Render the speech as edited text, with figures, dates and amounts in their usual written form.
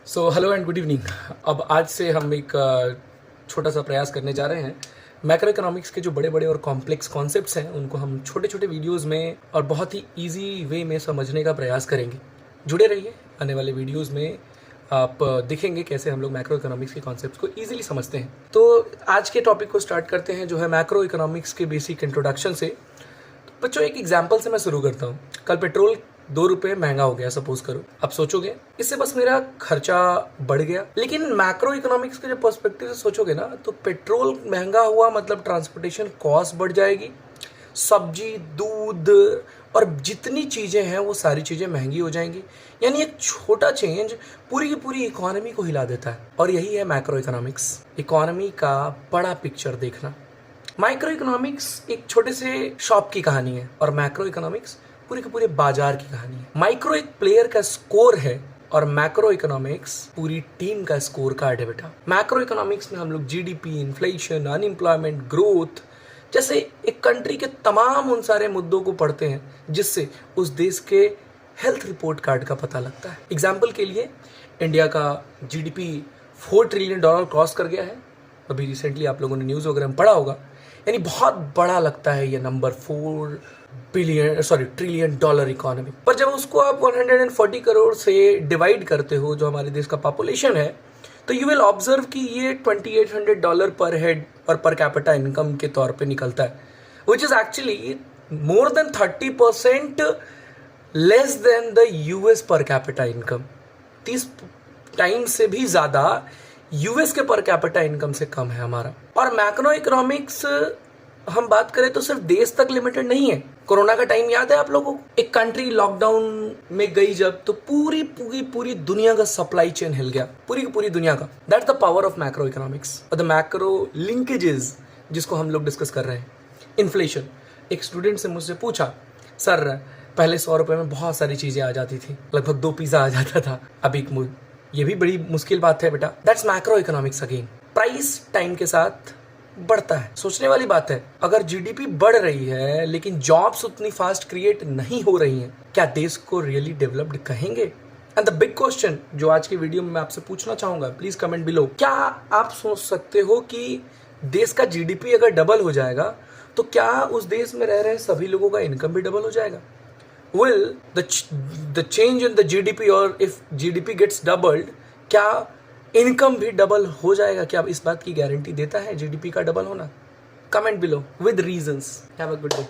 So hello and good evening. अब आज से हम एक छोटा सा प्रयास करने जा रहे हैं। मैक्रो इकोनॉमिक्स के जो बड़े बड़े और कॉम्प्लेक्स कॉन्सेप्ट्स हैं उनको हम छोटे छोटे वीडियोस में और बहुत ही इजी वे में समझने का प्रयास करेंगे। जुड़े रहिए, आने वाले वीडियोस में आप देखेंगे कैसे हम लोग मैक्रो इकोनॉमिक्स के कॉन्सेप्ट्स को ईजिली समझते हैं। तो आज के टॉपिक को स्टार्ट करते हैं जो है मैक्रो इकोनॉमिक्स के बेसिक इंट्रोडक्शन से। तो बच्चों, एक एग्जाम्पल से मैं शुरू करता हूँ। कल पेट्रोल 2 रुपये महंगा हो गया सपोज करो। अब सोचोगे इससे बस मेरा खर्चा बढ़ गया, लेकिन मैक्रो इकोनॉमिक्स के जो पर्सपेक्टिव से सोचोगे ना तो पेट्रोल महंगा हुआ मतलब ट्रांसपोर्टेशन कॉस्ट बढ़ जाएगी, सब्जी, दूध और जितनी चीज़ें हैं वो सारी चीज़ें महंगी हो जाएंगी। यानी एक छोटा चेंज पूरी की पूरी इकोनॉमी को हिला देता है। और यही है मैक्रो इकोनॉमिक्स, इकोनॉमी का बड़ा पिक्चर देखना। माइक्रो इकोनॉमिक्स एक छोटे से शॉप की कहानी है और मैक्रो इकोनॉमिक्स पूरे के पूरे बाजार की कहानी है। माइक्रो एक प्लेयर का स्कोर है और मैक्रो इकोनॉमिक्स पूरी टीम का स्कोर कार्ड है बेटा। मैक्रो इकोनॉमिक्स में हम लोग जीडीपी, इन्फ्लेशन, अनएम्प्लॉयमेंट, ग्रोथ जैसे एक कंट्री के तमाम उन सारे मुद्दों को पढ़ते हैं जिससे उस देश के हेल्थ रिपोर्ट कार्ड का पता लगता है। एग्जाम्पल के लिए इंडिया का जीडीपी $4 ट्रिलियन क्रॉस कर गया है। अभी रिसेंटली आप लोगों ने न्यूज़ वगैरह में पढ़ा होगा। यानी बहुत बड़ा लगता है ये नंबर, ट्रिलियन डॉलर इकोनॉमी। पर जब उसको आप 140 करोड़ से डिवाइड करते हो जो हमारे देश का पॉपुलेशन है, तो यू विल ऑब्जर्व कि ये $2800 पर हेड और पर कैपिटा इनकम के तौर पे निकलता है, which is actually more than 30% less than the US per capita income. 30 times से भी ज्यादा यूएस के पर कैपिटा इनकम से कम है हमारा। और मैक्रो इकोनॉमिक्स हम बात करें तो सिर्फ देश तक लिमिटेड नहीं है। कोरोना का टाइम याद है आप लोगों को? एक कंट्री लॉकडाउन में गई जब, तो पूरी दुनिया का सप्लाई चेन हिल गया, पूरी की पूरी दुनिया का। That's the power of macro economics और द मैक्रो लिंकेजेस जिसको हम लोग डिस्कस कर रहे हैं। इन्फ्लेशन, एक स्टूडेंट से मुझसे पूछा, सर पहले 100 रुपए में बहुत सारी चीजें आ जाती थी, लगभग 2 पिज्जा आ जाता था, अभी ये भी बड़ी मुश्किल बात है बेटा। That's macro economics again. Price time के साथ बढ़ता है। सोचने वाली बात है, अगर जीडीपी बढ़ रही है लेकिन जॉब्स उतनी फास्ट क्रिएट नहीं हो रही हैं, क्या देश को रियली डेवलप्ड कहेंगे? एंड द बिग क्वेश्चन जो आज की वीडियो में मैं आपसे पूछना चाहूंगा, प्लीज कमेंट बिलो, क्या आप सोच सकते हो कि देश का जीडीपी अगर डबल हो जाएगा तो क्या उस देश में रह रहे सभी लोगों का इनकम भी डबल हो जाएगा? Will the change in the GDP, और if GDP gets doubled, क्या इनकम भी डबल हो जाएगा? क्या इस बात की गारंटी देता है जीडीपी का डबल होना? Comment below with reasons. Have a good day.